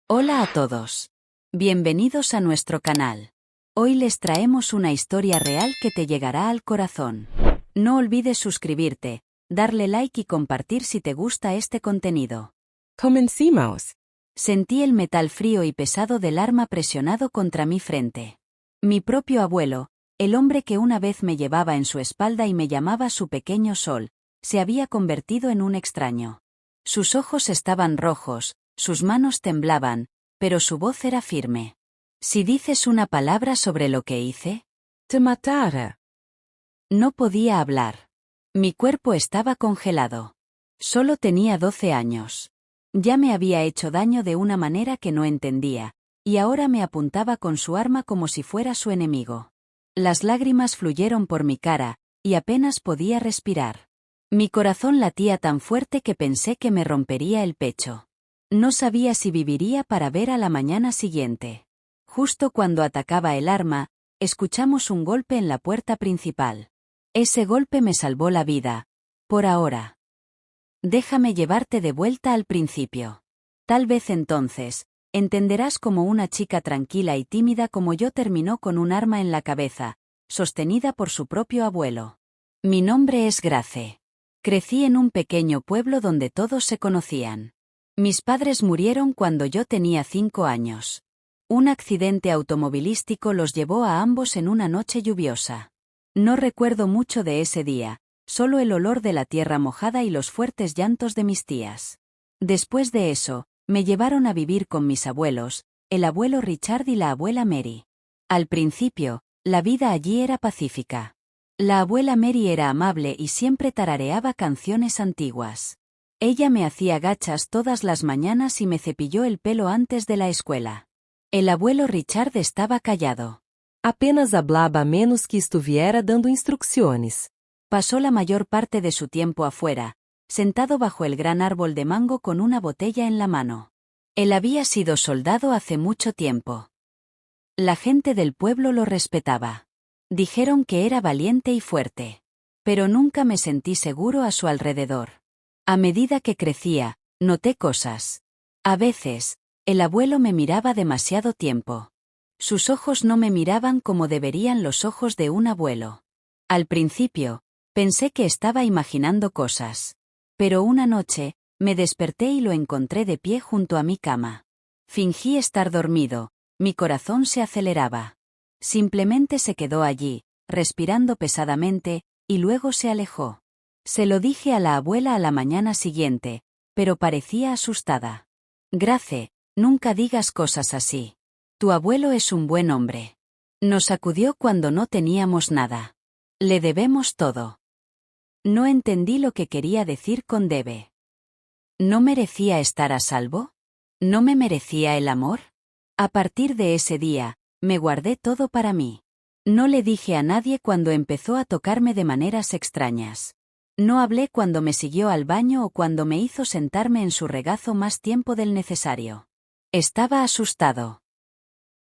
Hola a todos. Bienvenidos a nuestro canal. Hoy les traemos una historia real que te llegará al corazón. No olvides suscribirte, darle like y compartir si te gusta este contenido. Comencemos. Sentí el metal frío y pesado del arma presionado contra mi frente. Mi propio abuelo, el hombre que una vez me llevaba en su espalda y me llamaba su pequeño sol, se había convertido en un extraño. Sus ojos estaban rojos, sus manos temblaban, pero su voz era firme. Si dices una palabra sobre lo que hice, Te matara. no podía hablar. Mi cuerpo estaba congelado. Solo tenía 12 años. Ya me había hecho daño de una manera que no entendía, y ahora me apuntaba con su arma como si fuera su enemigo. Las lágrimas fluyeron por mi cara, y apenas podía respirar. Mi corazón latía tan fuerte que pensé que me rompería el pecho. No sabía si viviría para ver a la mañana siguiente. Justo cuando atacaba el arma, escuchamos un golpe en la puerta principal. Ese golpe me salvó la vida. Por ahora. Déjame llevarte de vuelta al principio. Tal vez entonces, entenderás cómo una chica tranquila y tímida como yo terminó con un arma en la cabeza, sostenida por su propio abuelo. Mi nombre es Grace. Crecí en un pequeño pueblo donde todos se conocían. Mis padres murieron cuando yo tenía 5 años. Un accidente automovilístico los llevó a ambos en una noche lluviosa. No recuerdo mucho de ese día, solo el olor de la tierra mojada y los fuertes llantos de mis tías. Después de eso, me llevaron a vivir con mis abuelos, el abuelo Richard y la abuela Mary. Al principio, la vida allí era pacífica. La abuela Mary era amable y siempre tarareaba canciones antiguas. Ella me hacía gachas todas las mañanas y me cepilló el pelo antes de la escuela. El abuelo Richard estaba callado. Apenas hablaba a menos que estuviera dando instrucciones. Pasó la mayor parte de su tiempo afuera, sentado bajo el gran árbol de mango con una botella en la mano. Él había sido soldado hace mucho tiempo. La gente del pueblo lo respetaba. Dijeron que era valiente y fuerte. Pero nunca me sentí seguro a su alrededor. A medida que crecía, noté cosas. A veces, el abuelo me miraba demasiado tiempo. Sus ojos no me miraban como deberían los ojos de un abuelo. Al principio, pensé que estaba imaginando cosas. Pero una noche, me desperté y lo encontré de pie junto a mi cama. Fingí estar dormido, mi corazón se aceleraba. Simplemente se quedó allí, respirando pesadamente, y luego se alejó. Se lo dije a la abuela a la mañana siguiente, pero parecía asustada. Grace, nunca digas cosas así. Tu abuelo es un buen hombre. Nos acudió cuando no teníamos nada. Le debemos todo. No entendí lo que quería decir con debe. ¿No merecía estar a salvo? ¿No me merecía el amor? A partir de ese día, me guardé todo para mí. No le dije a nadie cuando empezó a tocarme de maneras extrañas. No hablé cuando me siguió al baño o cuando me hizo sentarme en su regazo más tiempo del necesario. Estaba asustado.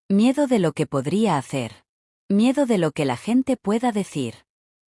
Miedo de lo que podría hacer. Miedo de lo que la gente pueda decir.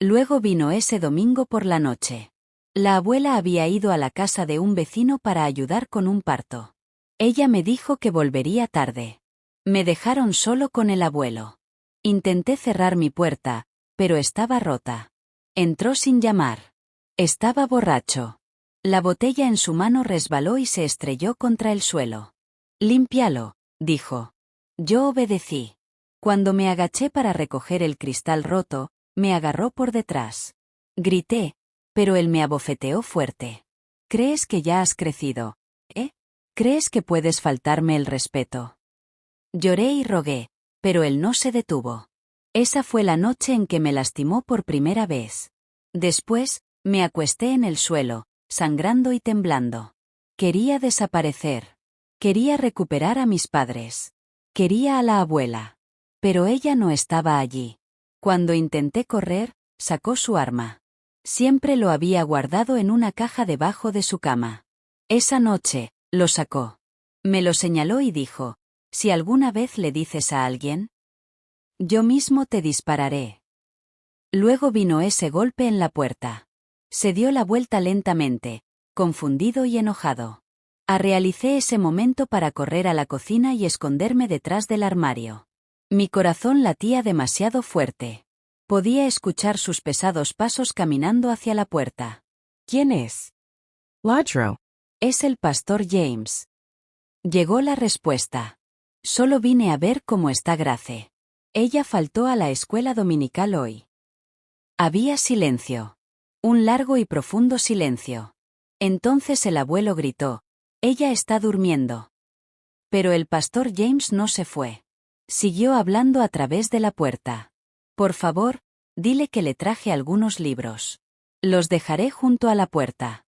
Luego vino ese domingo por la noche. La abuela había ido a la casa de un vecino para ayudar con un parto. Ella me dijo que volvería tarde. Me dejaron solo con el abuelo. Intenté cerrar mi puerta, pero estaba rota. Entró sin llamar. Estaba borracho. La botella en su mano resbaló y se estrelló contra el suelo. «Límpialo», dijo. Yo obedecí. Cuando me agaché para recoger el cristal roto, me agarró por detrás. Grité, pero él me abofeteó fuerte. «¿Crees que ya has crecido? ¿Crees que puedes faltarme el respeto?» Lloré y rogué, pero él no se detuvo. Esa fue la noche en que me lastimó por primera vez. Después, me acuesté en el suelo, sangrando y temblando. Quería desaparecer. Quería recuperar a mis padres. Quería a la abuela. Pero ella no estaba allí. Cuando intenté correr, sacó su arma. Siempre lo había guardado en una caja debajo de su cama. Esa noche, lo sacó. Me lo señaló y dijo, «Si alguna vez le dices a alguien, yo mismo te dispararé». Luego vino ese golpe en la puerta. Se dio la vuelta lentamente, confundido y enojado. Realicé ese momento para correr a la cocina y esconderme detrás del armario. Mi corazón latía demasiado fuerte. Podía escuchar sus pesados pasos caminando hacia la puerta. ¿Quién es? Ladro. Es el pastor James. Llegó la respuesta. Solo vine a ver cómo está Grace. Ella faltó a la escuela dominical hoy. Había silencio. Un largo y profundo silencio. Entonces el abuelo gritó: «Ella está durmiendo». Pero el pastor James no se fue. Siguió hablando a través de la puerta. «Por favor, dile que le traje algunos libros. Los dejaré junto a la puerta».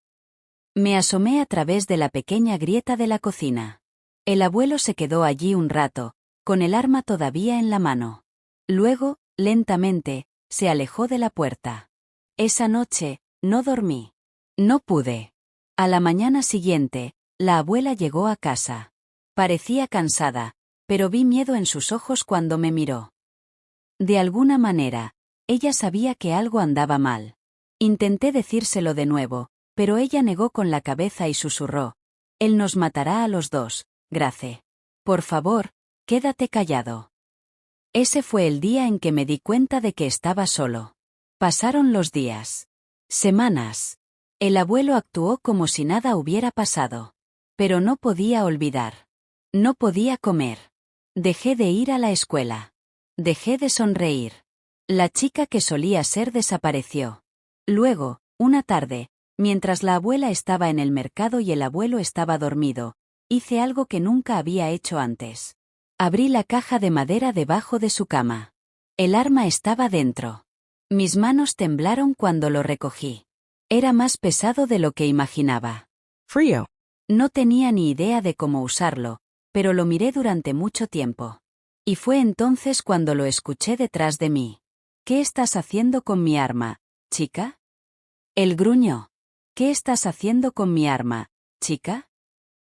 Me asomé a través de la pequeña grieta de la cocina. El abuelo se quedó allí un rato, con el arma todavía en la mano. Luego, lentamente, se alejó de la puerta. Esa noche, no dormí. No pude. A la mañana siguiente, la abuela llegó a casa. Parecía cansada, pero vi miedo en sus ojos cuando me miró. De alguna manera, ella sabía que algo andaba mal. Intenté decírselo de nuevo, pero ella negó con la cabeza y susurró: «Él nos matará a los dos, Grace. Por favor, quédate callado». Ese fue el día en que me di cuenta de que estaba solo. Pasaron los días. Semanas. El abuelo actuó como si nada hubiera pasado. Pero no podía olvidar. No podía comer. Dejé de ir a la escuela. Dejé de sonreír. La chica que solía ser desapareció. Luego, una tarde, mientras la abuela estaba en el mercado y el abuelo estaba dormido, hice algo que nunca había hecho antes. Abrí la caja de madera debajo de su cama. El arma estaba dentro. Mis manos temblaron cuando lo recogí. Era más pesado de lo que imaginaba. Frío. No tenía ni idea de cómo usarlo, pero lo miré durante mucho tiempo. Y fue entonces cuando lo escuché detrás de mí. «¿Qué estás haciendo con mi arma, chica?» Él gruñó. «¿Qué estás haciendo con mi arma, chica?»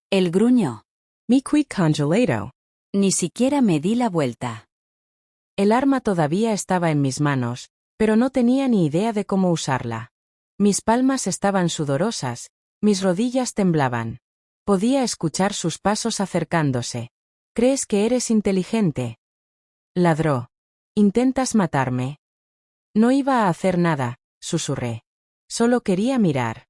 Él gruñó. Mi qui congelado. Ni siquiera me di la vuelta. El arma todavía estaba en mis manos, pero no tenía ni idea de cómo usarla. Mis palmas estaban sudorosas, mis rodillas temblaban. Podía escuchar sus pasos acercándose. «¿Crees que eres inteligente?», ladró. «¿Intentas matarme?» «No iba a hacer nada», susurré. «Solo quería mirar».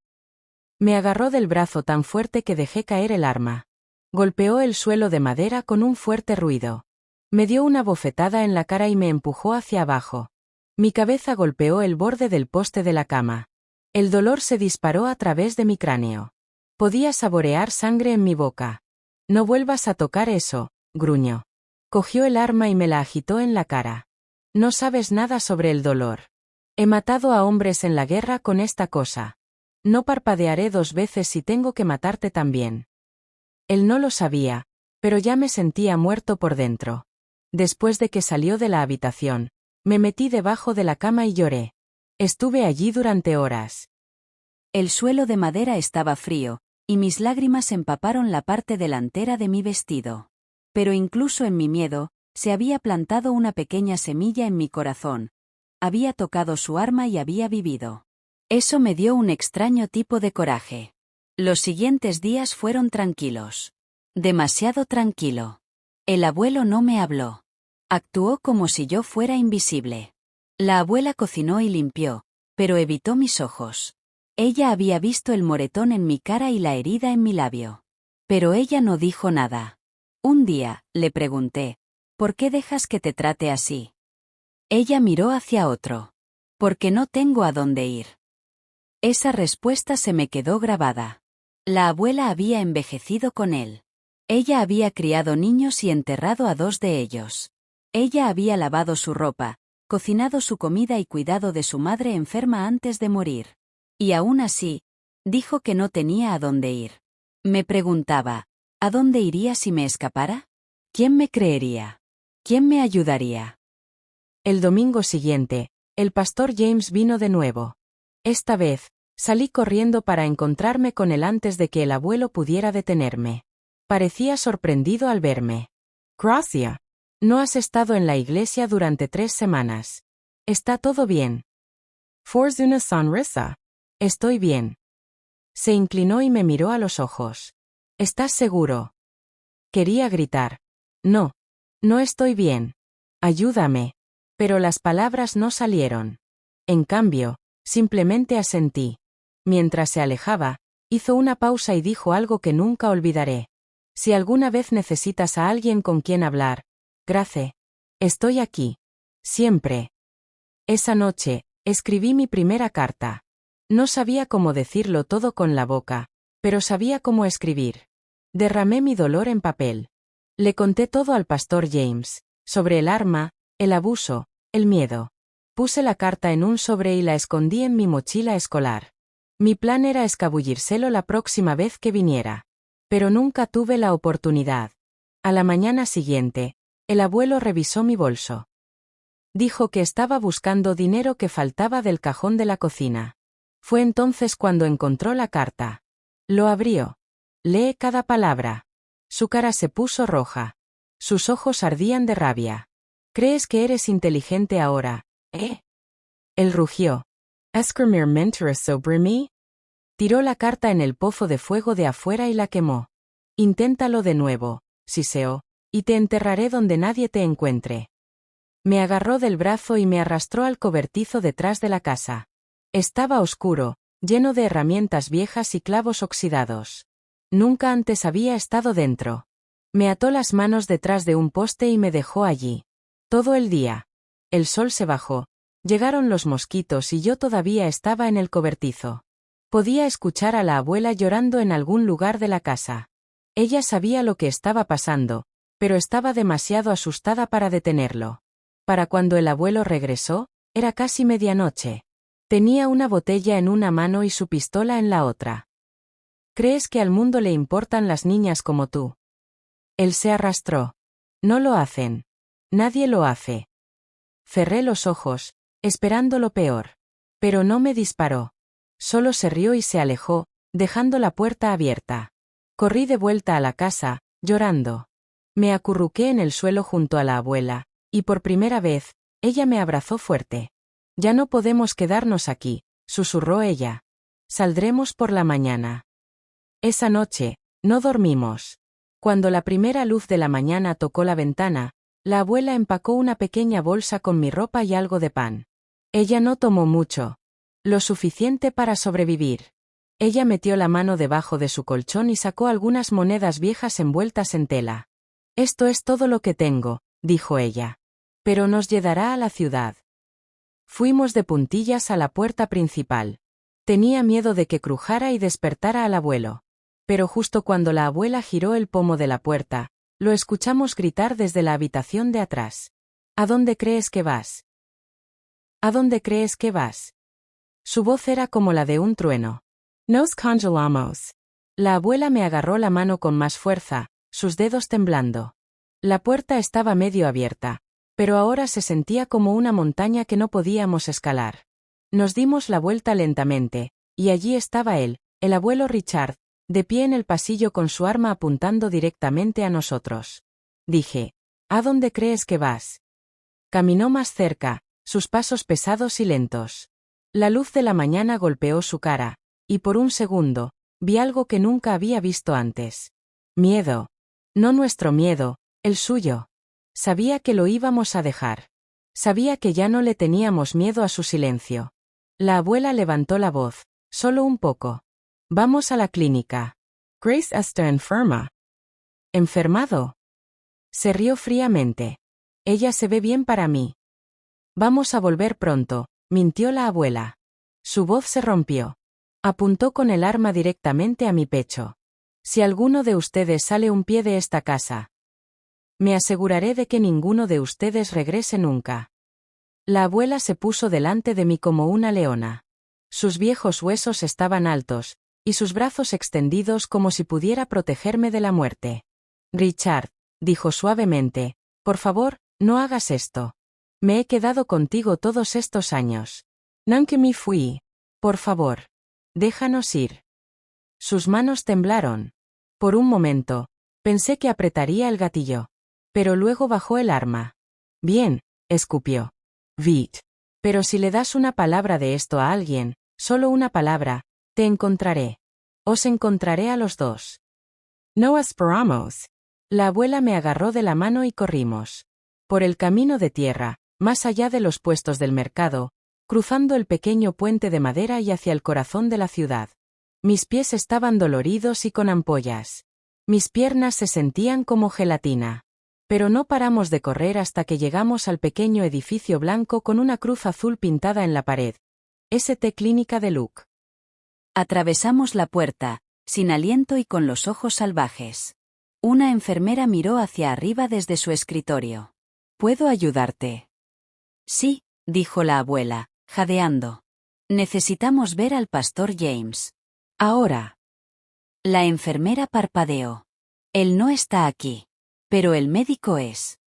Me agarró del brazo tan fuerte que dejé caer el arma. Golpeó el suelo de madera con un fuerte ruido. Me dio una bofetada en la cara y me empujó hacia abajo. Mi cabeza golpeó el borde del poste de la cama. El dolor se disparó a través de mi cráneo. Podía saborear sangre en mi boca. «No vuelvas a tocar eso», gruñó. Cogió el arma y me la agitó en la cara. «No sabes nada sobre el dolor. He matado a hombres en la guerra con esta cosa. No parpadearé 2 veces si tengo que matarte también». Él no lo sabía, pero ya me sentía muerto por dentro. Después de que salió de la habitación, me metí debajo de la cama y lloré. Estuve allí durante horas. El suelo de madera estaba frío, y mis lágrimas empaparon la parte delantera de mi vestido. Pero incluso en mi miedo, se había plantado una pequeña semilla en mi corazón. Había tocado su arma y había vivido. Eso me dio un extraño tipo de coraje. Los siguientes días fueron tranquilos. Demasiado tranquilo. El abuelo no me habló. Actuó como si yo fuera invisible. La abuela cocinó y limpió, pero evitó mis ojos. Ella había visto el moretón en mi cara y la herida en mi labio. Pero ella no dijo nada. Un día, le pregunté: «¿Por qué dejas que te trate así?» Ella miró hacia otro. «Porque no tengo a dónde ir». Esa respuesta se me quedó grabada. La abuela había envejecido con él. Ella había criado niños y enterrado a 2 de ellos. Ella había lavado su ropa, cocinado su comida y cuidado de su madre enferma antes de morir. Y aún así, dijo que no tenía a dónde ir. Me preguntaba: ¿a dónde iría si me escapara? ¿Quién me creería? ¿Quién me ayudaría? El domingo siguiente, el pastor James vino de nuevo. Esta vez, salí corriendo para encontrarme con él antes de que el abuelo pudiera detenerme. Parecía sorprendido al verme. «Gracia. No has estado en la iglesia durante 3 semanas. ¿Está todo bien?» «Får una sonrisa». «Estoy bien». Se inclinó y me miró a los ojos. ¿Estás seguro? Quería gritar. No. No estoy bien. Ayúdame. Pero las palabras no salieron. En cambio, simplemente asentí. Mientras se alejaba, hizo una pausa y dijo algo que nunca olvidaré. Si alguna vez necesitas a alguien con quien hablar, Grace, estoy aquí. Siempre. Esa noche, escribí mi primera carta. No sabía cómo decirlo todo con la boca, pero sabía cómo escribir. Derramé mi dolor en papel. Le conté todo al pastor James, sobre el arma, el abuso, el miedo. Puse la carta en un sobre y la escondí en mi mochila escolar. Mi plan era escabullírselo la próxima vez que viniera. Pero nunca tuve la oportunidad. A la mañana siguiente, el abuelo revisó mi bolso. Dijo que estaba buscando dinero que faltaba del cajón de la cocina. Fue entonces cuando encontró la carta. Lo abrió. Lee cada palabra. Su cara se puso roja. Sus ojos ardían de rabia. ¿Crees que eres inteligente ahora, eh? Él rugió. ¿Escribir mentiras sobre mí? Tiró la carta en el pozo de fuego de afuera y la quemó. Inténtalo de nuevo, siseó, y te enterraré donde nadie te encuentre. Me agarró del brazo y me arrastró al cobertizo detrás de la casa. Estaba oscuro, lleno de herramientas viejas y clavos oxidados. Nunca antes había estado dentro. Me ató las manos detrás de un poste y me dejó allí. Todo el día. El sol se bajó. Llegaron los mosquitos y yo todavía estaba en el cobertizo. Podía escuchar a la abuela llorando en algún lugar de la casa. Ella sabía lo que estaba pasando, pero estaba demasiado asustada para detenerlo. Para cuando el abuelo regresó, era casi medianoche. Tenía una botella en una mano y su pistola en la otra. ¿Crees que al mundo le importan las niñas como tú? Él se arrastró. No lo hacen. Nadie lo hace. Cerré los ojos, esperando lo peor. Pero no me disparó. Solo se rió y se alejó, dejando la puerta abierta. Corrí de vuelta a la casa, llorando. Me acurruqué en el suelo junto a la abuela, y por primera vez, ella me abrazó fuerte. Ya no podemos quedarnos aquí, susurró ella. Saldremos por la mañana. Esa noche, no dormimos. Cuando la primera luz de la mañana tocó la ventana, la abuela empacó una pequeña bolsa con mi ropa y algo de pan. Ella no tomó mucho. Lo suficiente para sobrevivir. Ella metió la mano debajo de su colchón y sacó algunas monedas viejas envueltas en tela. Esto es todo lo que tengo, dijo ella. Pero nos llevará a la ciudad. Fuimos de puntillas a la puerta principal. Tenía miedo de que crujara y despertara al abuelo. Pero justo cuando la abuela giró el pomo de la puerta, lo escuchamos gritar desde la habitación de atrás. ¿A dónde crees que vas? ¿A dónde crees que vas? Su voz era como la de un trueno. Nos congelamos. La abuela me agarró la mano con más fuerza, sus dedos temblando. La puerta estaba medio abierta, pero ahora se sentía como una montaña que no podíamos escalar. Nos dimos la vuelta lentamente, y allí estaba él, el abuelo Richard, de pie en el pasillo con su arma apuntando directamente a nosotros. Dije, ¿a dónde crees que vas? Caminó más cerca, sus pasos pesados y lentos. La luz de la mañana golpeó su cara, y por un segundo, vi algo que nunca había visto antes. Miedo. No nuestro miedo, el suyo. Sabía que lo íbamos a dejar. Sabía que ya no le teníamos miedo a su silencio. La abuela levantó la voz, solo un poco. Vamos a la clínica. Grace está enferma. ¿Enfermado? Se rió fríamente. Ella se ve bien para mí. Vamos a volver pronto, mintió la abuela. Su voz se rompió. Apuntó con el arma directamente a mi pecho. Si alguno de ustedes sale un pie de esta casa, me aseguraré de que ninguno de ustedes regrese nunca. La abuela se puso delante de mí como una leona. Sus viejos huesos estaban altos, y sus brazos extendidos como si pudiera protegerme de la muerte. Richard, dijo suavemente, por favor, no hagas esto. Me he quedado contigo todos estos años. Nunca me fui. Por favor. Déjanos ir. Sus manos temblaron. Por un momento, pensé que apretaría el gatillo. Pero luego bajó el arma. Bien, escupió. Vit. Pero si le das una palabra de esto a alguien, solo una palabra, te encontraré. Os encontraré a los dos. No esperamos. La abuela me agarró de la mano y corrimos. Por el camino de tierra, más allá de los puestos del mercado, cruzando el pequeño puente de madera y hacia el corazón de la ciudad. Mis pies estaban doloridos y con ampollas. Mis piernas se sentían como gelatina. Pero no paramos de correr hasta que llegamos al pequeño edificio blanco con una cruz azul pintada en la pared. St. Clínica de Luke. Atravesamos la puerta, sin aliento y con los ojos salvajes. Una enfermera miró hacia arriba desde su escritorio. ¿Puedo ayudarte? Sí, dijo la abuela, jadeando. Necesitamos ver al pastor James. Ahora. La enfermera parpadeó. Él no está aquí. Pero el médico es.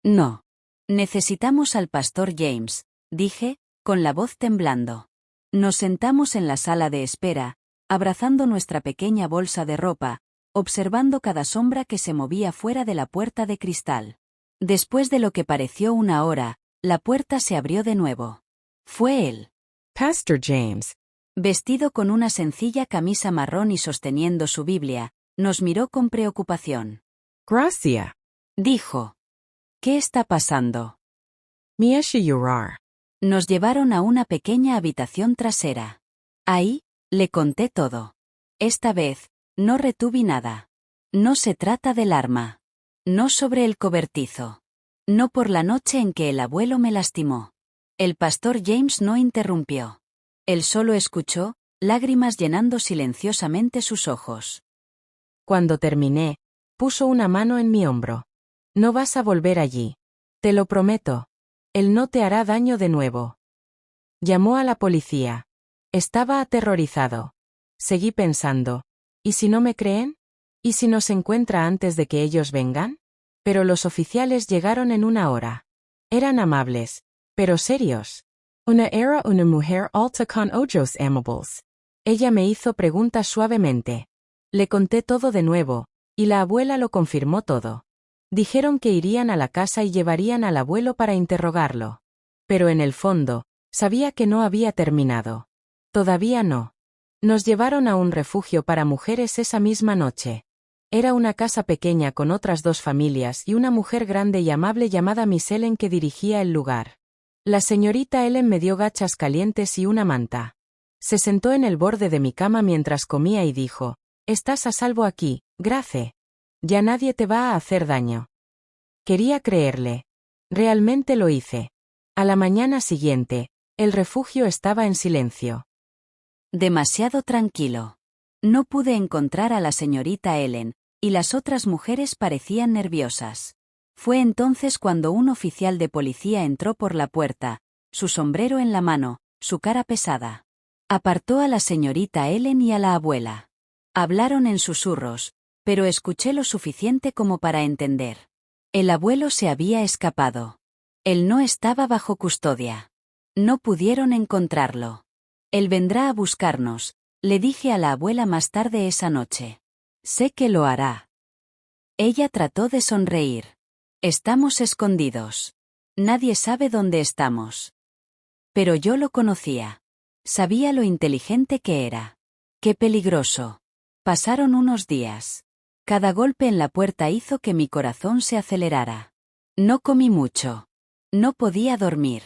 No. Necesitamos al pastor James, dije, con la voz temblando. Nos sentamos en la sala de espera, abrazando nuestra pequeña bolsa de ropa, observando cada sombra que se movía fuera de la puerta de cristal. Después de lo que pareció una hora, la puerta se abrió de nuevo. Fue él. Pastor James. Vestido con una sencilla camisa marrón y sosteniendo su Biblia, nos miró con preocupación. Gracia. Dijo. ¿Qué está pasando? Me hace llorar. Nos llevaron a una pequeña habitación trasera. Ahí, le conté todo. Esta vez, no retuve nada. No se trata del arma. No sobre el cobertizo. No por la noche en que el abuelo me lastimó. El pastor James no interrumpió. Él solo escuchó, lágrimas llenando silenciosamente sus ojos. Cuando terminé, puso una mano en mi hombro. No vas a volver allí. Te lo prometo. Él no te hará daño de nuevo. Llamó a la policía. Estaba aterrorizado. Seguí pensando. ¿Y si no me creen? ¿Y si nos encuentra antes de que ellos vengan? Pero los oficiales llegaron en una hora. Eran amables, pero serios. Era una mujer alta con ojos amables. Ella me hizo preguntas suavemente. Le conté todo de nuevo, y la abuela lo confirmó todo. Dijeron que irían a la casa y llevarían al abuelo para interrogarlo. Pero en el fondo, sabía que no había terminado. Todavía no. Nos llevaron a un refugio para mujeres esa misma noche. Era una casa pequeña con otras 2 familias y una mujer grande y amable llamada Miss Ellen que dirigía el lugar. La señorita Ellen me dio gachas calientes y una manta. Se sentó en el borde de mi cama mientras comía y dijo, «Estás a salvo aquí, Grace. Ya nadie te va a hacer daño». Quería creerle. Realmente lo hice. A la mañana siguiente, el refugio estaba en silencio. Demasiado tranquilo. No pude encontrar a la señorita Ellen, y las otras mujeres parecían nerviosas. Fue entonces cuando un oficial de policía entró por la puerta, su sombrero en la mano, su cara pesada. Apartó a la señorita Ellen y a la abuela. Hablaron en susurros, pero escuché lo suficiente como para entender. El abuelo se había escapado. Él no estaba bajo custodia. No pudieron encontrarlo. Él vendrá a buscarnos, le dije a la abuela más tarde esa noche. Sé que lo hará. Ella trató de sonreír. Estamos escondidos. Nadie sabe dónde estamos. Pero yo lo conocía. Sabía lo inteligente que era. Qué peligroso. Pasaron unos días. Cada golpe en la puerta hizo que mi corazón se acelerara. No comí mucho. No podía dormir.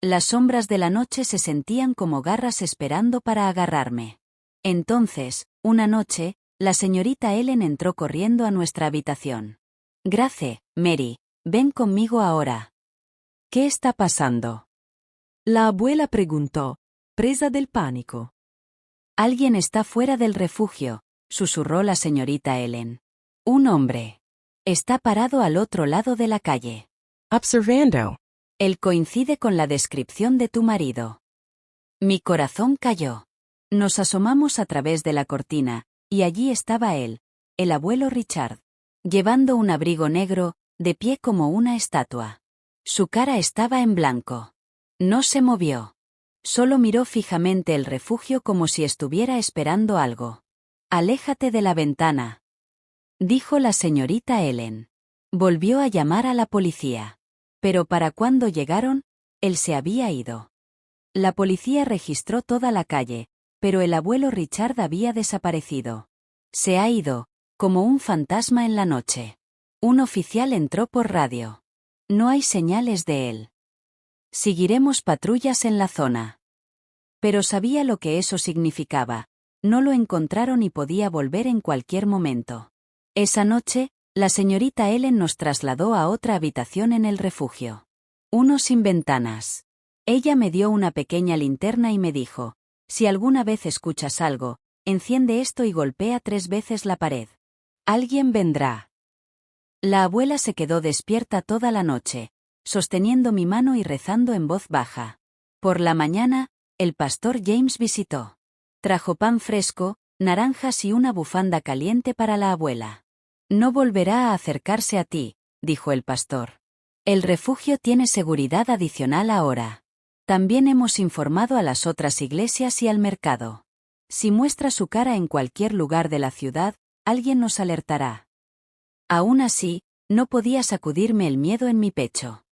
Las sombras de la noche se sentían como garras esperando para agarrarme. Entonces, una noche, la señorita Ellen entró corriendo a nuestra habitación. Grace, Mary, ven conmigo ahora. ¿Qué está pasando? La abuela preguntó, presa del pánico. Alguien está fuera del refugio, susurró la señorita Ellen. Un hombre. Está parado al otro lado de la calle. Observando. Él coincide con la descripción de tu marido. Mi corazón cayó. Nos asomamos a través de la cortina, y allí estaba él, el abuelo Richard, llevando un abrigo negro, de pie como una estatua. Su cara estaba en blanco. No se movió. Solo miró fijamente el refugio como si estuviera esperando algo. Aléjate de la ventana, dijo la señorita Ellen. Volvió a llamar a la policía. Pero para cuando llegaron, él se había ido. La policía registró toda la calle, pero el abuelo Richard había desaparecido. Se ha ido, como un fantasma en la noche. Un oficial entró por radio. No hay señales de él. Seguiremos patrullas en la zona. Pero sabía lo que eso significaba. No lo encontraron y podía volver en cualquier momento. Esa noche, la señorita Ellen nos trasladó a otra habitación en el refugio. Uno sin ventanas. Ella me dio una pequeña linterna y me dijo, si alguna vez escuchas algo, enciende esto y golpea 3 veces la pared. Alguien vendrá. La abuela se quedó despierta toda la noche, sosteniendo mi mano y rezando en voz baja. Por la mañana, el pastor James visitó. Trajo pan fresco, naranjas y una bufanda caliente para la abuela. No volverá a acercarse a ti, dijo el pastor. El refugio tiene seguridad adicional ahora. También hemos informado a las otras iglesias y al mercado. Si muestra su cara en cualquier lugar de la ciudad, alguien nos alertará. Aún así, no podía sacudirme el miedo en mi pecho.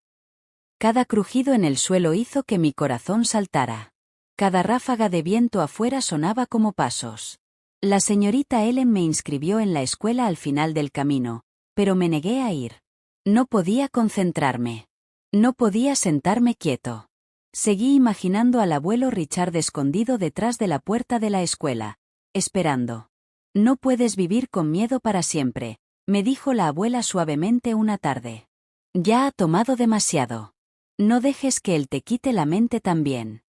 Cada crujido en el suelo hizo que mi corazón saltara. Cada ráfaga de viento afuera sonaba como pasos. La señorita Ellen me inscribió en la escuela al final del camino, pero me negué a ir. No podía concentrarme. No podía sentarme quieto. Seguí imaginando al abuelo Richard escondido detrás de la puerta de la escuela, esperando. No puedes vivir con miedo para siempre, me dijo la abuela suavemente una tarde. Ya ha tomado demasiado. No dejes que él te quite la mente también.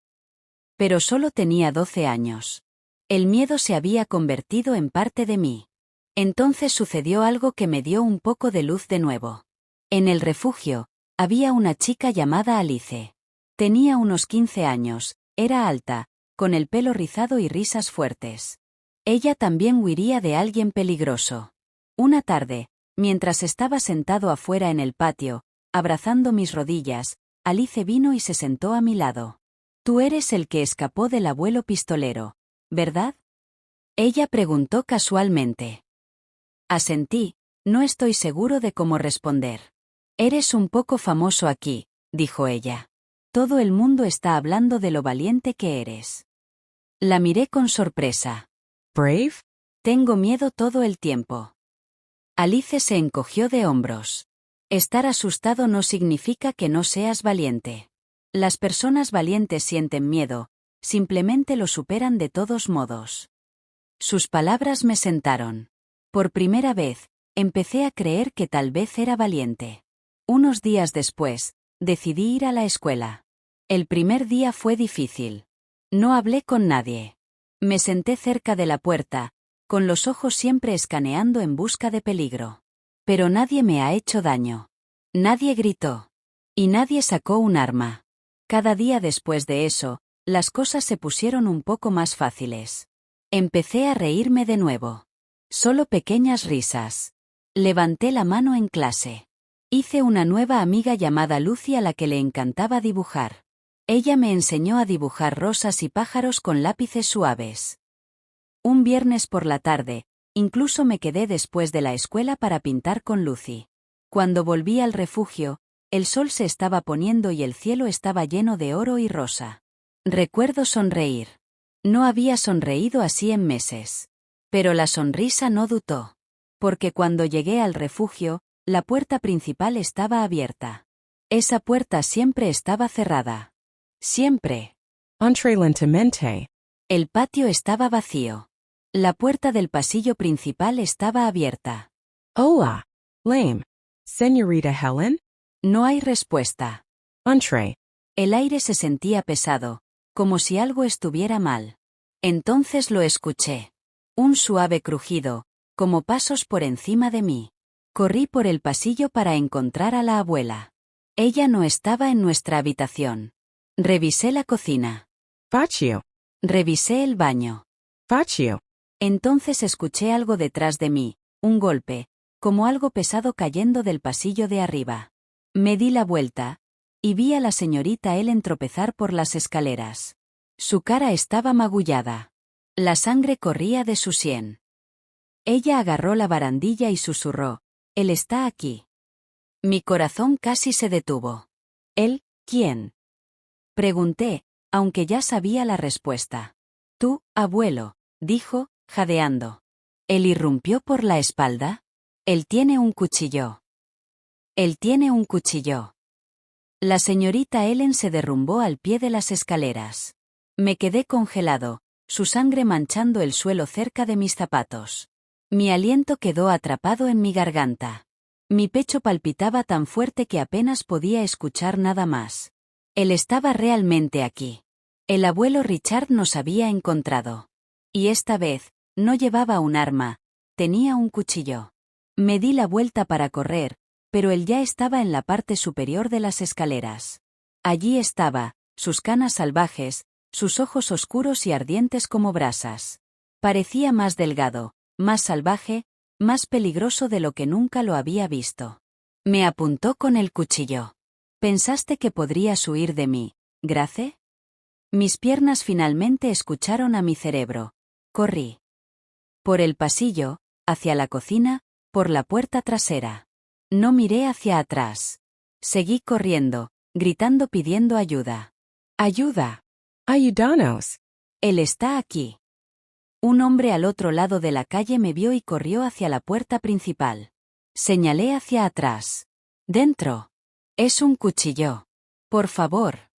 Pero solo tenía 12 años. El miedo se había convertido en parte de mí. Entonces sucedió algo que me dio un poco de luz de nuevo. En el refugio, había una chica llamada Alice. Tenía unos 15 años, era alta, con el pelo rizado y risas fuertes. Ella también huiría de alguien peligroso. Una tarde, mientras estaba sentado afuera en el patio, abrazando mis rodillas, Alice vino y se sentó a mi lado. Tú eres el que escapó del abuelo pistolero, ¿verdad? Ella preguntó casualmente. Asentí, no estoy seguro de cómo responder. Eres un poco famoso aquí, dijo ella. Todo el mundo está hablando de lo valiente que eres. La miré con sorpresa. Brave? Tengo miedo todo el tiempo. Alice se encogió de hombros. Estar asustado no significa que no seas valiente. Las personas valientes sienten miedo, simplemente lo superan de todos modos. Sus palabras me sentaron. Por primera vez, empecé a creer que tal vez era valiente. Unos días después, decidí ir a la escuela. El primer día fue difícil. No hablé con nadie. Me senté cerca de la puerta, con los ojos siempre escaneando en busca de peligro. Pero nadie me ha hecho daño. Nadie gritó. Y nadie sacó un arma. Cada día después de eso, las cosas se pusieron un poco más fáciles. Empecé a reírme de nuevo. Solo pequeñas risas. Levanté la mano en clase. Hice una nueva amiga llamada Lucy a la que le encantaba dibujar. Ella me enseñó a dibujar rosas y pájaros con lápices suaves. Un viernes por la tarde, incluso me quedé después de la escuela para pintar con Lucy. Cuando volví al refugio, el sol se estaba poniendo y el cielo estaba lleno de oro y rosa. Recuerdo sonreír. No había sonreído así en meses. Pero la sonrisa no dudó. Porque cuando llegué al refugio, la puerta principal estaba abierta. Esa puerta siempre estaba cerrada. Siempre. Entre lentamente. El patio estaba vacío. La puerta del pasillo principal estaba abierta. Hola. Lame. Señorita Helen? No hay respuesta. Entre. El aire se sentía pesado, como si algo estuviera mal. Entonces lo escuché. Un suave crujido, como pasos por encima de mí. Corrí por el pasillo para encontrar a la abuela. Ella no estaba en nuestra habitación. Revisé la cocina. Faccio. Revisé el baño. Faccio. Entonces escuché algo detrás de mí, un golpe, como algo pesado cayendo del pasillo de arriba. Me di la vuelta, y vi a la señorita Ellen tropezar por las escaleras. Su cara estaba magullada. La sangre corría de su sien. Ella agarró la barandilla y susurró, «Él está aquí». Mi corazón casi se detuvo. ¿Él? ¿Quién? Pregunté, aunque ya sabía la respuesta. Tú, abuelo, dijo, jadeando. ¿Él irrumpió por la espalda? Él tiene un cuchillo. Él tiene un cuchillo. La señorita Ellen se derrumbó al pie de las escaleras. Me quedé congelado, su sangre manchando el suelo cerca de mis zapatos. Mi aliento quedó atrapado en mi garganta. Mi pecho palpitaba tan fuerte que apenas podía escuchar nada más. Él estaba realmente aquí. El abuelo Richard nos había encontrado. Y esta vez, no llevaba un arma, tenía un cuchillo. Me di la vuelta para correr, pero él ya estaba en la parte superior de las escaleras. Allí estaba, sus canas salvajes, sus ojos oscuros y ardientes como brasas. Parecía más delgado, más salvaje, más peligroso de lo que nunca lo había visto. Me apuntó con el cuchillo. ¿Pensaste que podrías huir de mí, Grace? Mis piernas finalmente escucharon a mi cerebro. Corrí. Por el pasillo, hacia la cocina, por la puerta trasera. No miré hacia atrás. Seguí corriendo, gritando pidiendo ayuda. ¡Ayuda! Ayúdanos. Él está aquí. Un hombre al otro lado de la calle me vio y corrió hacia la puerta principal. Señalé hacia atrás. Dentro. Es un cuchillo. Por favor.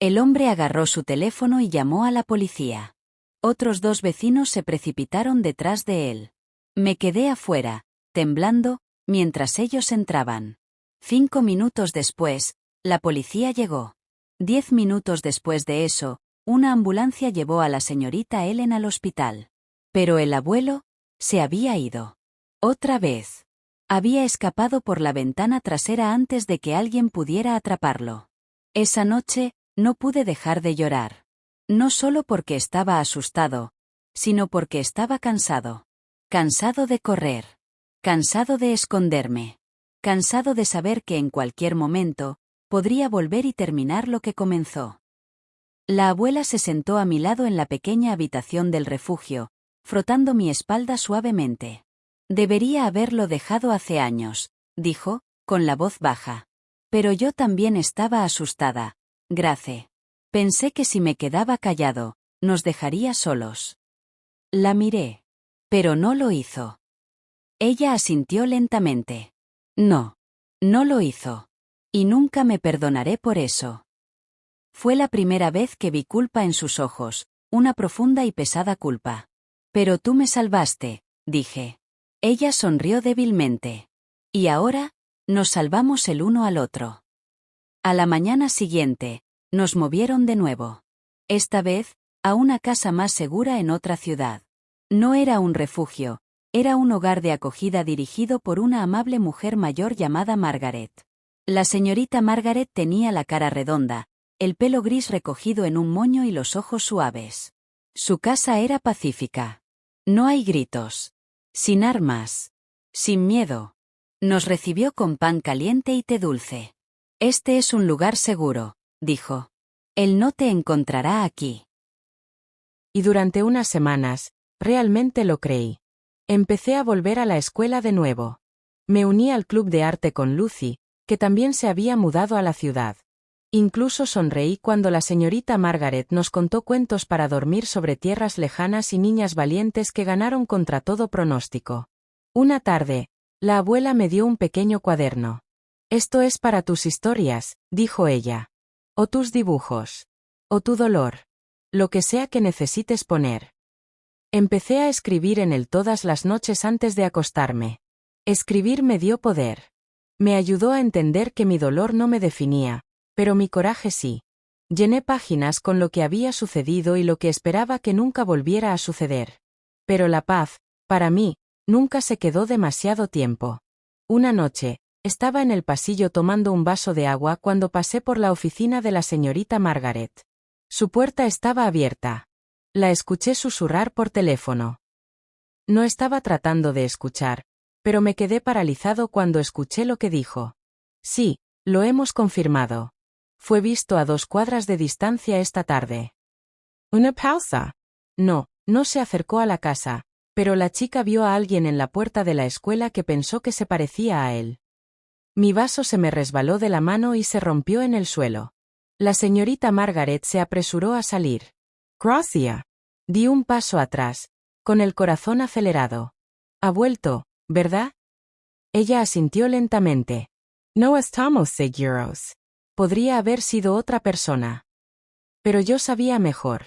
El hombre agarró su teléfono y llamó a la policía. Otros 2 vecinos se precipitaron detrás de él. Me quedé afuera, temblando, mientras ellos entraban. 5 minutos después, la policía llegó. 10 minutos después de eso, una ambulancia llevó a la señorita Ellen al hospital. Pero el abuelo se había ido. Otra vez. Había escapado por la ventana trasera antes de que alguien pudiera atraparlo. Esa noche, no pude dejar de llorar. No solo porque estaba asustado, sino porque estaba cansado. Cansado de correr. Cansado de esconderme. Cansado de saber que en cualquier momento, podría volver y terminar lo que comenzó. La abuela se sentó a mi lado en la pequeña habitación del refugio, frotando mi espalda suavemente. Debería haberlo dejado hace años, dijo, con la voz baja. Pero yo también estaba asustada, Grace. Pensé que si me quedaba callado, nos dejaría solos. La miré. Pero no lo hizo. Ella asintió lentamente. No. No lo hizo. Y nunca me perdonaré por eso. Fue la primera vez que vi culpa en sus ojos, una profunda y pesada culpa. Pero tú me salvaste, dije. Ella sonrió débilmente. Y ahora, nos salvamos el uno al otro. A la mañana siguiente, nos movieron de nuevo. Esta vez, a una casa más segura en otra ciudad. No era un refugio, era un hogar de acogida dirigido por una amable mujer mayor llamada Margaret. La señorita Margaret tenía la cara redonda, el pelo gris recogido en un moño y los ojos suaves. Su casa era pacífica. No hay gritos. Sin armas. Sin miedo. Nos recibió con pan caliente y té dulce. Este es un lugar seguro, dijo. Él no te encontrará aquí. Y durante unas semanas, realmente lo creí. Empecé a volver a la escuela de nuevo. Me uní al club de arte con Lucy, que también se había mudado a la ciudad. Incluso sonreí cuando la señorita Margaret nos contó cuentos para dormir sobre tierras lejanas y niñas valientes que ganaron contra todo pronóstico. Una tarde, la abuela me dio un pequeño cuaderno. Esto es para tus historias, dijo ella. O tus dibujos. O tu dolor. Lo que sea que necesites poner. Empecé a escribir en él todas las noches antes de acostarme. Escribir me dio poder. Me ayudó a entender que mi dolor no me definía, pero mi coraje sí. Llené páginas con lo que había sucedido y lo que esperaba que nunca volviera a suceder. Pero la paz, para mí, nunca se quedó demasiado tiempo. Una noche, estaba en el pasillo tomando un vaso de agua cuando pasé por la oficina de la señorita Margaret. Su puerta estaba abierta. La escuché susurrar por teléfono. No estaba tratando de escuchar, pero me quedé paralizado cuando escuché lo que dijo. Sí, lo hemos confirmado. Fue visto a 2 cuadras de distancia esta tarde. ¿Una pausa? No, no se acercó a la casa, pero la chica vio a alguien en la puerta de la escuela que pensó que se parecía a él. Mi vaso se me resbaló de la mano y se rompió en el suelo. La señorita Margaret se apresuró a salir. Gracia. Di un paso atrás, con el corazón acelerado. Ha vuelto, ¿verdad? Ella asintió lentamente. No estamos seguros. Podría haber sido otra persona. Pero yo sabía mejor.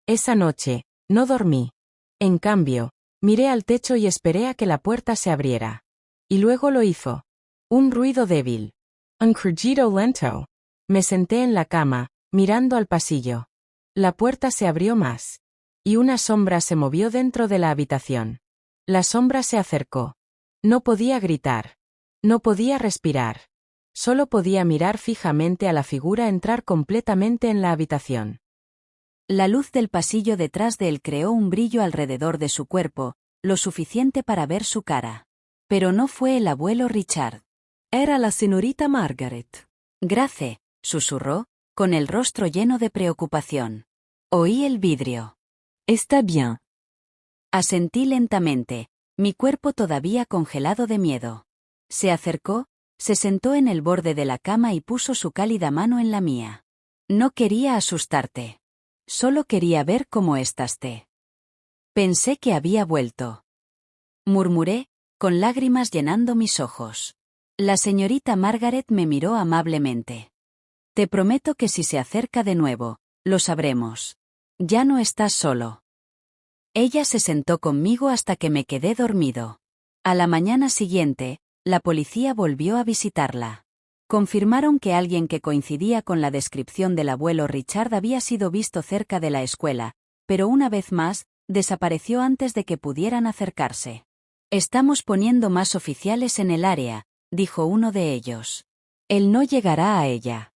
Esa noche, no dormí. En cambio, miré al techo y esperé a que la puerta se abriera. Y luego lo hizo. Un ruido débil. Un crujido lento. Me senté en la cama, mirando al pasillo. La puerta se abrió más. Y una sombra se movió dentro de la habitación. La sombra se acercó. No podía gritar. No podía respirar. Solo podía mirar fijamente a la figura entrar completamente en la habitación. La luz del pasillo detrás de él creó un brillo alrededor de su cuerpo, lo suficiente para ver su cara. Pero no fue el abuelo Richard. Era la señorita Margaret. Grace, susurró, con el rostro lleno de preocupación. Oí el vidrio. Está bien. Asentí lentamente, mi cuerpo todavía congelado de miedo. Se acercó, se sentó en el borde de la cama y puso su cálida mano en la mía. No quería asustarte. Solo quería ver cómo estás. Pensé que había vuelto. Murmuré, con lágrimas llenando mis ojos. La señorita Margaret me miró amablemente. Te prometo que si se acerca de nuevo, lo sabremos. Ya no estás solo. Ella se sentó conmigo hasta que me quedé dormido. A la mañana siguiente, la policía volvió a visitarla. Confirmaron que alguien que coincidía con la descripción del abuelo Richard había sido visto cerca de la escuela, pero una vez más, desapareció antes de que pudieran acercarse. Estamos poniendo más oficiales en el área, dijo uno de ellos. Él no llegará a ella.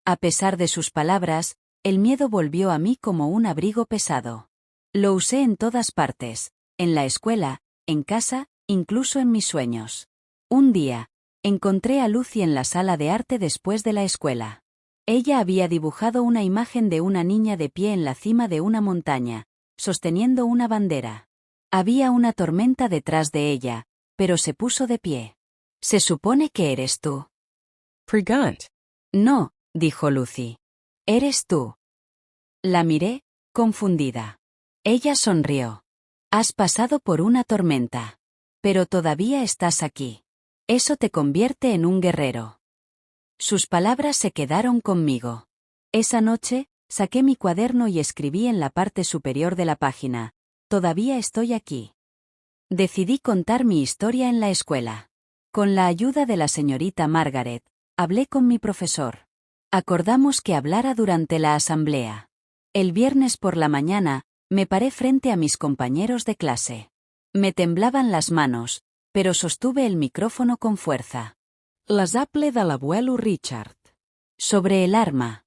A pesar de sus palabras, el miedo volvió a mí como un abrigo pesado. Lo usé en todas partes, en la escuela, en casa, incluso en mis sueños. Un día, encontré a Lucy en la sala de arte después de la escuela. Ella había dibujado una imagen de una niña de pie en la cima de una montaña, sosteniendo una bandera. Había una tormenta detrás de ella, pero se puso de pie. ¿Se supone que eres tú? Pregant. No, dijo Lucy. Eres tú. La miré, confundida. Ella sonrió. Has pasado por una tormenta. Pero todavía estás aquí. Eso te convierte en un guerrero. Sus palabras se quedaron conmigo. Esa noche, saqué mi cuaderno y escribí en la parte superior de la página: todavía estoy aquí. Decidí contar mi historia en la escuela. Con la ayuda de la señorita Margaret, hablé con mi profesor. Acordamos que hablara durante la asamblea. El viernes por la mañana, me paré frente a mis compañeros de clase. Me temblaban las manos, pero sostuve el micrófono con fuerza. L'exemple de l'abuelo Richard. Sobre el arma.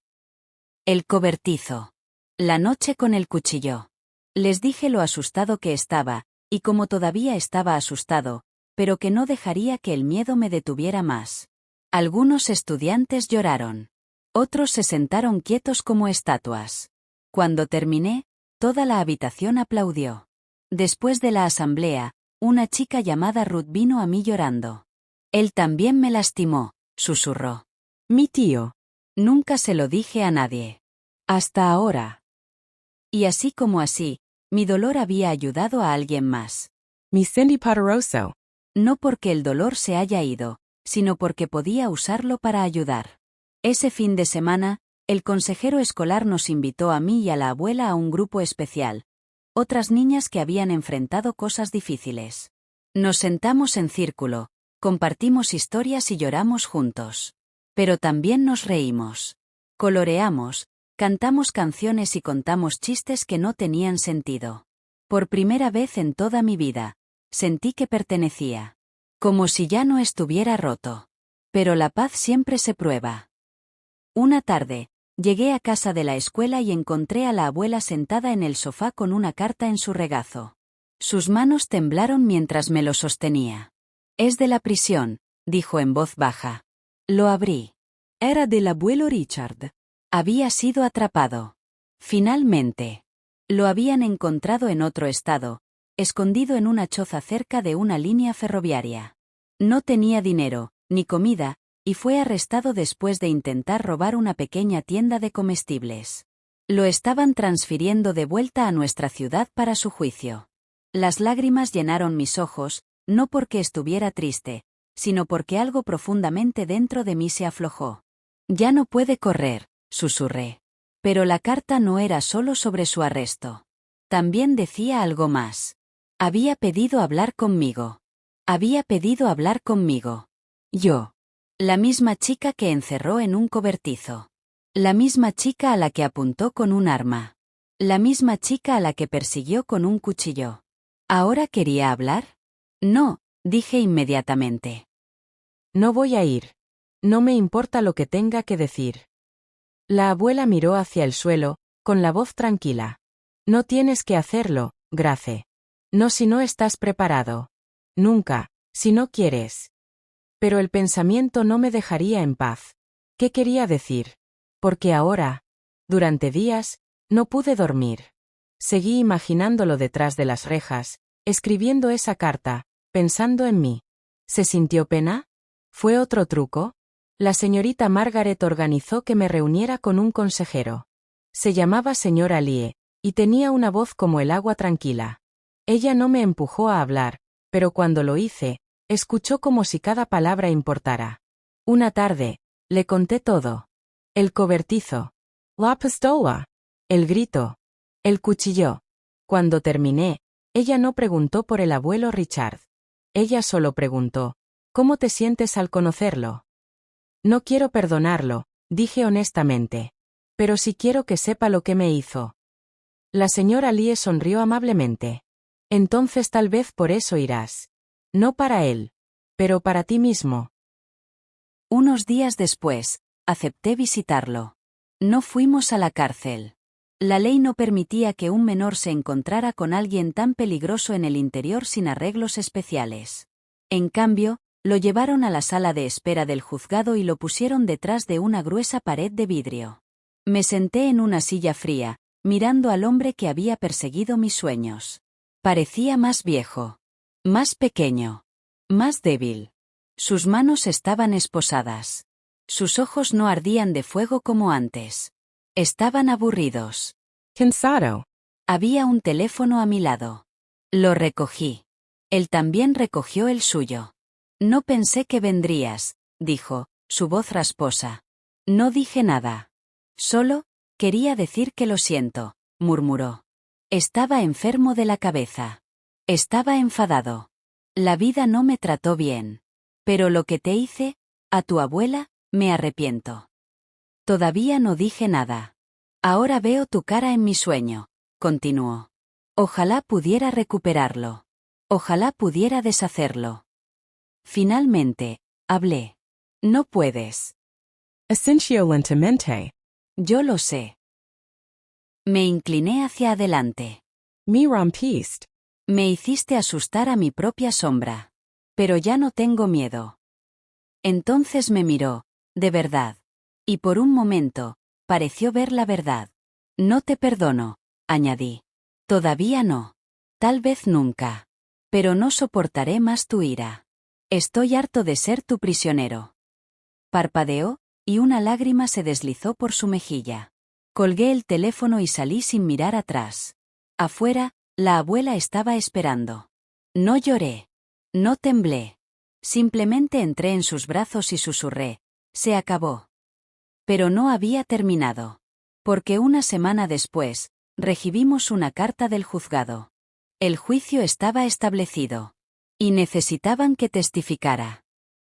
El cobertizo. La noche con el cuchillo. Les dije lo asustado que estaba, y como todavía estaba asustado, pero que no dejaría que el miedo me detuviera más. Algunos estudiantes lloraron. Otros se sentaron quietos como estatuas. Cuando terminé, toda la habitación aplaudió. Después de la asamblea, una chica llamada Ruth vino a mí llorando. Él también me lastimó, susurró. Mi tío. Nunca se lo dije a nadie. Hasta ahora. Y así como así, mi dolor había ayudado a alguien más. Mi Cindy Poderoso. No porque el dolor se haya ido, sino porque podía usarlo para ayudar. Ese fin de semana, el consejero escolar nos invitó a mí y a la abuela a un grupo especial. Otras niñas que habían enfrentado cosas difíciles. Nos sentamos en círculo, compartimos historias y lloramos juntos. Pero también nos reímos. Coloreamos, cantamos canciones y contamos chistes que no tenían sentido. Por primera vez en toda mi vida, sentí que pertenecía. Como si ya no estuviera roto. Pero la paz siempre se prueba. Una tarde, llegué a casa de la escuela y encontré a la abuela sentada en el sofá con una carta en su regazo. Sus manos temblaron mientras me lo sostenía. Es de la prisión, dijo en voz baja. Lo abrí. Era del abuelo Richard. Había sido atrapado. Finalmente. Lo habían encontrado en otro estado, escondido en una choza cerca de una línea ferroviaria. No tenía dinero, ni comida, y fue arrestado después de intentar robar una pequeña tienda de comestibles. Lo estaban transfiriendo de vuelta a nuestra ciudad para su juicio. Las lágrimas llenaron mis ojos, no porque estuviera triste, sino porque algo profundamente dentro de mí se aflojó. Ya no puede correr, susurré. Pero la carta no era solo sobre su arresto. También decía algo más. Había pedido hablar conmigo. Había pedido hablar conmigo. Yo. La misma chica que encerró en un cobertizo. La misma chica a la que apuntó con un arma. La misma chica a la que persiguió con un cuchillo. ¿Ahora quería hablar? No, dije inmediatamente. No voy a ir. No me importa lo que tenga que decir. La abuela miró hacia el suelo, con la voz tranquila. No tienes que hacerlo, Grace. No si no estás preparado. Nunca, si no quieres. Pero el pensamiento no me dejaría en paz. ¿Qué quería decir? Porque ahora, durante días, no pude dormir. Seguí imaginándolo detrás de las rejas, escribiendo esa carta, pensando en mí. ¿Se sintió pena? ¿Fue otro truco? La señorita Margaret organizó que me reuniera con un consejero. Se llamaba señora Lie, y tenía una voz como el agua tranquila. Ella no me empujó a hablar, pero cuando lo hice, escuchó como si cada palabra importara. Una tarde, le conté todo. El cobertizo. La pistola. El grito. El cuchillo. Cuando terminé, ella no preguntó por el abuelo Richard. Ella solo preguntó, ¿cómo te sientes al conocerlo? No quiero perdonarlo, dije honestamente. Pero sí quiero que sepa lo que me hizo. La señora Lie sonrió amablemente. Entonces tal vez por eso irás. No para él. Pero para ti mismo. Unos días después, acepté visitarlo. No fuimos a la cárcel. La ley no permitía que un menor se encontrara con alguien tan peligroso en el interior sin arreglos especiales. En cambio, lo llevaron a la sala de espera del juzgado y lo pusieron detrás de una gruesa pared de vidrio. Me senté en una silla fría, mirando al hombre que había perseguido mis sueños. Parecía más viejo. Más pequeño. Más débil. Sus manos estaban esposadas. Sus ojos no ardían de fuego como antes. Estaban aburridos. Cansado. Había un teléfono a mi lado. Lo recogí. Él también recogió el suyo. No pensé que vendrías, dijo, su voz rasposa. No dije nada. Solo, quería decir que lo siento, murmuró. Estaba enfermo de la cabeza. Estaba enfadado. La vida no me trató bien. Pero lo que te hice, a tu abuela, me arrepiento. Todavía no dije nada. Ahora veo tu cara en mi sueño, continuó. Ojalá pudiera recuperarlo. Ojalá pudiera deshacerlo. Finalmente, hablé. No puedes. Asincio lentamente. Yo lo sé. Me incliné hacia adelante. Me rompiste. Me hiciste asustar a mi propia sombra. Pero ya no tengo miedo. Entonces me miró, de verdad. Y por un momento, pareció ver la verdad. No te perdono, añadí. Todavía no. Tal vez nunca. Pero no soportaré más tu ira. Estoy harto de ser tu prisionero. Parpadeó, y una lágrima se deslizó por su mejilla. Colgué el teléfono y salí sin mirar atrás. Afuera, la abuela estaba esperando. No lloré. No temblé. Simplemente entré en sus brazos y susurré. Se acabó. Pero no había terminado. Porque una semana después, recibimos una carta del juzgado. El juicio estaba establecido. Y necesitaban que testificara.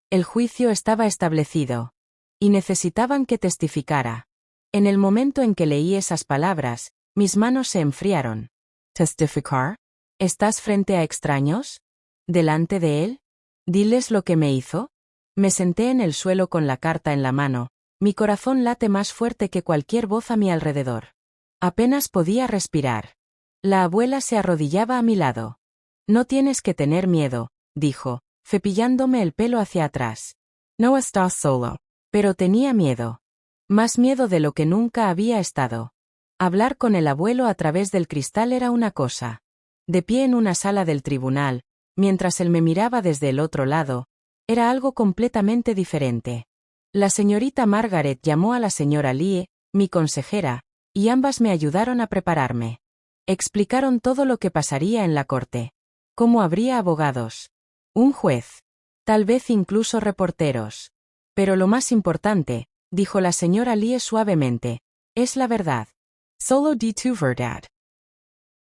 El juicio estaba establecido. Y necesitaban que testificara. En el momento en que leí esas palabras, mis manos se enfriaron. ¿Testificar? ¿Estás frente a extraños? ¿Delante de él? ¿Diles lo que me hizo? Me senté en el suelo con la carta en la mano. Mi corazón late más fuerte que cualquier voz a mi alrededor. Apenas podía respirar. La abuela se arrodillaba a mi lado. No tienes que tener miedo, dijo, cepillándome el pelo hacia atrás. No estás solo. Pero tenía miedo. Más miedo de lo que nunca había estado. Hablar con el abuelo a través del cristal era una cosa. De pie en una sala del tribunal, mientras él me miraba desde el otro lado, era algo completamente diferente. La señorita Margaret llamó a la señora Lie, mi consejera, y ambas me ayudaron a prepararme. Explicaron todo lo que pasaría en la corte. Cómo habría abogados. Un juez. Tal vez incluso reporteros. Pero lo más importante, dijo la señora Lie suavemente, es la verdad. Solo di tu verdad.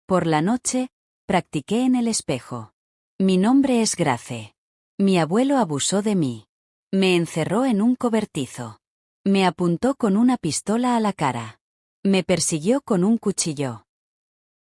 Por la noche, practiqué en el espejo. Mi nombre es Grace. Mi abuelo abusó de mí. Me encerró en un cobertizo. Me apuntó con una pistola a la cara. Me persiguió con un cuchillo.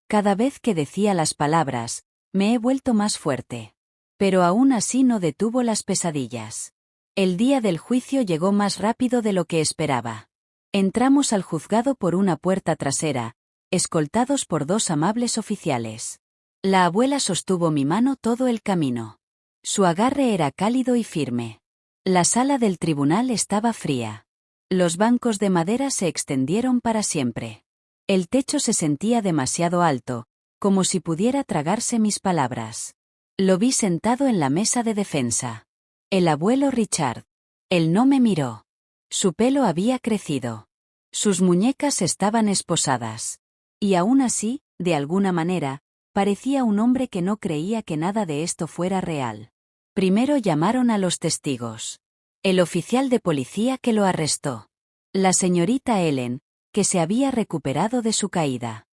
Cada vez que decía las palabras, me he vuelto más fuerte. Pero aún así no detuvo las pesadillas. El día del juicio llegó más rápido de lo que esperaba. Entramos al juzgado por una puerta trasera, escoltados por 2 amables oficiales. La abuela sostuvo mi mano todo el camino. Su agarre era cálido y firme. La sala del tribunal estaba fría. Los bancos de madera se extendieron para siempre. El techo se sentía demasiado alto, como si pudiera tragarse mis palabras. Lo vi sentado en la mesa de defensa. El abuelo Richard. Él no me miró. Su pelo había crecido. Sus muñecas estaban esposadas. Y aún así, de alguna manera, parecía un hombre que no creía que nada de esto fuera real. Primero llamaron a los testigos. El oficial de policía que lo arrestó. La señorita Ellen, que se había recuperado de su caída.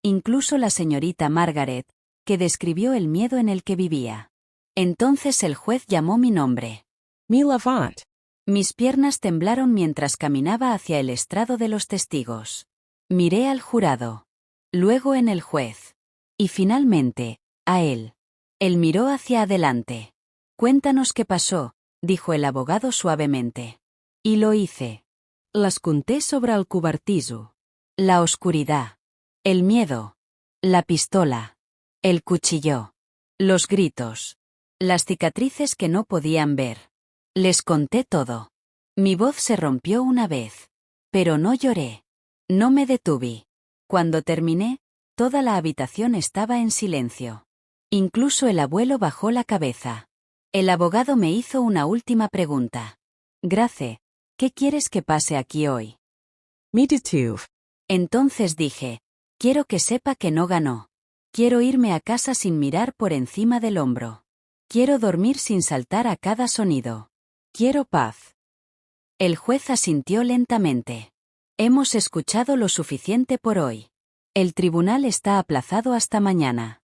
Incluso la señorita Margaret, que describió el miedo en el que vivía. Entonces el juez llamó mi nombre. Millavant. Mis piernas temblaron mientras caminaba hacia el estrado de los testigos. Miré al jurado. Luego en el juez. Y finalmente, a él. Él miró hacia adelante. Cuéntanos qué pasó, dijo el abogado suavemente. Y lo hice. Las conté sobre el cobertizo. La oscuridad. El miedo. La pistola. El cuchillo. Los gritos. Las cicatrices que no podían ver. Les conté todo. Mi voz se rompió una vez. Pero no lloré. No me detuve. Cuando terminé, toda la habitación estaba en silencio. Incluso el abuelo bajó la cabeza. El abogado me hizo una última pregunta. Grace, ¿qué quieres que pase aquí hoy? Me too. Entonces dije, quiero que sepa que no ganó. Quiero irme a casa sin mirar por encima del hombro. Quiero dormir sin saltar a cada sonido. Quiero paz. El juez asintió lentamente. Hemos escuchado lo suficiente por hoy. El tribunal está aplazado hasta mañana.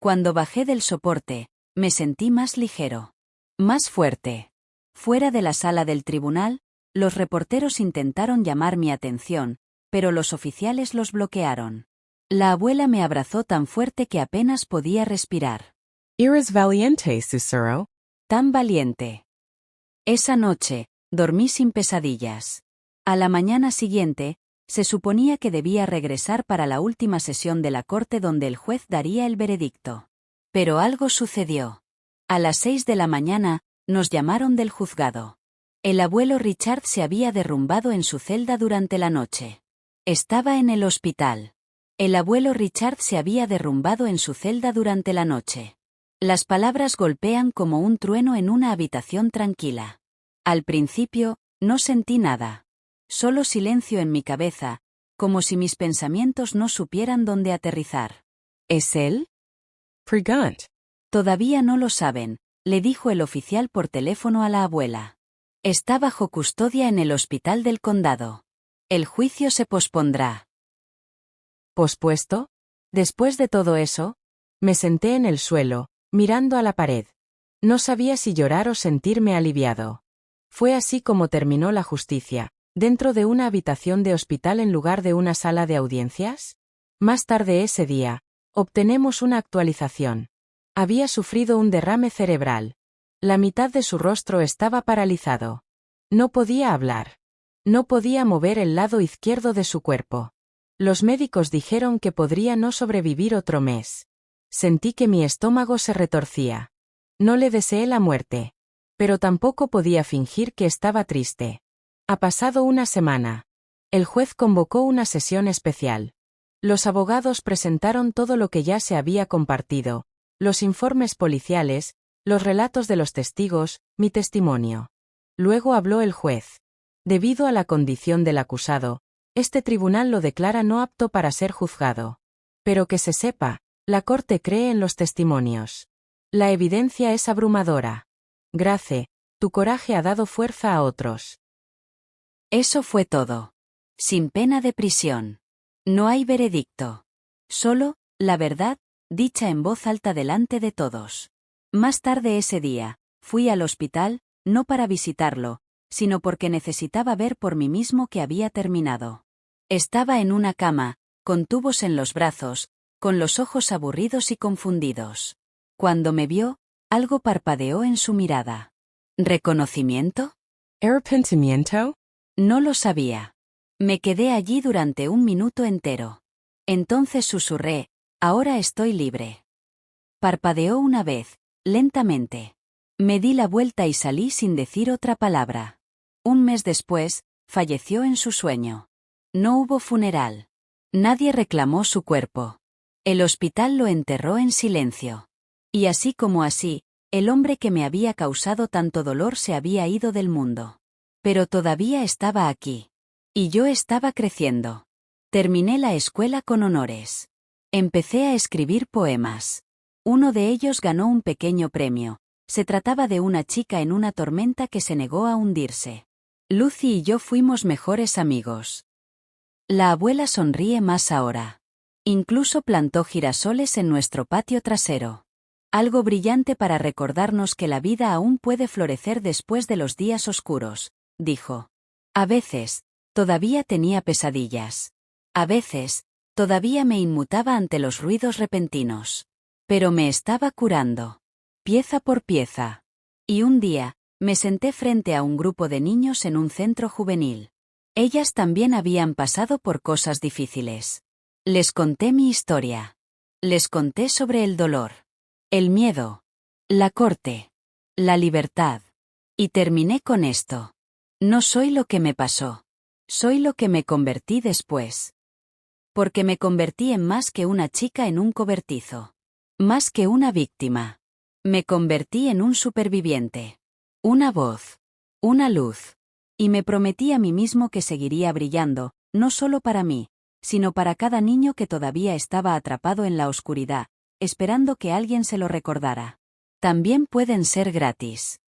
Cuando bajé del soporte, me sentí más ligero. Más fuerte. Fuera de la sala del tribunal, los reporteros intentaron llamar mi atención, pero los oficiales los bloquearon. La abuela me abrazó tan fuerte que apenas podía respirar. Eres valiente, Sussurro. Tan valiente. Esa noche, dormí sin pesadillas. A la mañana siguiente, se suponía que debía regresar para la última sesión de la corte donde el juez daría el veredicto. Pero algo sucedió. A las 6 de la mañana, nos llamaron del juzgado. El abuelo Richard se había derrumbado en su celda durante la noche. Estaba en el hospital. El abuelo Richard se había derrumbado en su celda durante la noche. Las palabras golpean como un trueno en una habitación tranquila. Al principio, no sentí nada. Solo silencio en mi cabeza, como si mis pensamientos no supieran dónde aterrizar. ¿Es él? Pregant. Todavía no lo saben, le dijo el oficial por teléfono a la abuela. Está bajo custodia en el hospital del condado. El juicio se pospondrá. ¿Pospuesto? Después de todo eso, me senté en el suelo, mirando a la pared. No sabía si llorar o sentirme aliviado. Fue así como terminó la justicia, dentro de una habitación de hospital en lugar de una sala de audiencias. Más tarde ese día, obtenemos una actualización. Había sufrido un derrame cerebral. La mitad de su rostro estaba paralizado. No podía hablar. No podía mover el lado izquierdo de su cuerpo. Los médicos dijeron que podría no sobrevivir otro mes. Sentí que mi estómago se retorcía. No le deseé la muerte. Pero tampoco podía fingir que estaba triste. Ha pasado una semana. El juez convocó una sesión especial. Los abogados presentaron todo lo que ya se había compartido, los informes policiales, los relatos de los testigos, mi testimonio. Luego habló el juez. Debido a la condición del acusado, Este tribunal lo declara no apto para ser juzgado. Pero que se sepa, la Corte cree en los testimonios. La evidencia es abrumadora. Grace, tu coraje ha dado fuerza a otros. Eso fue todo. Sin pena de prisión. No hay veredicto. Solo, la verdad, dicha en voz alta delante de todos. Más tarde ese día, fui al hospital, no para visitarlo, sino porque necesitaba ver por mí mismo que había terminado. Estaba en una cama, con tubos en los brazos, con los ojos aburridos y confundidos. Cuando me vio, algo parpadeó en su mirada. ¿Reconocimiento? ¿Arrepentimiento? No lo sabía. Me quedé allí durante un minuto entero. Entonces susurré, ahora estoy libre. Parpadeó una vez, lentamente. Me di la vuelta y salí sin decir otra palabra. Un mes después, falleció en su sueño. No hubo funeral. Nadie reclamó su cuerpo. El hospital lo enterró en silencio. Y así como así, el hombre que me había causado tanto dolor se había ido del mundo. Pero todavía estaba aquí. Y yo estaba creciendo. Terminé la escuela con honores. Empecé a escribir poemas. Uno de ellos ganó un pequeño premio. Se trataba de una chica en una tormenta que se negó a hundirse. Lucy y yo fuimos mejores amigos. La abuela sonríe más ahora. Incluso plantó girasoles en nuestro patio trasero. Algo brillante para recordarnos que la vida aún puede florecer después de los días oscuros, dijo. A veces, todavía tenía pesadillas. A veces, todavía me inmutaba ante los ruidos repentinos. Pero me estaba curando. Pieza por pieza. Y un día, me senté frente a un grupo de niños en un centro juvenil. Ellas también habían pasado por cosas difíciles. Les conté mi historia. Les conté sobre el dolor, el miedo, la corte, la libertad. Y terminé con esto. No soy lo que me pasó. Soy lo que me convertí después. Porque me convertí en más que una chica en un cobertizo. Más que una víctima. Me convertí en un superviviente. Una voz. Una luz. Y me prometí a mí mismo que seguiría brillando, no solo para mí, sino para cada niño que todavía estaba atrapado en la oscuridad, esperando que alguien se lo recordara. También pueden ser gratis.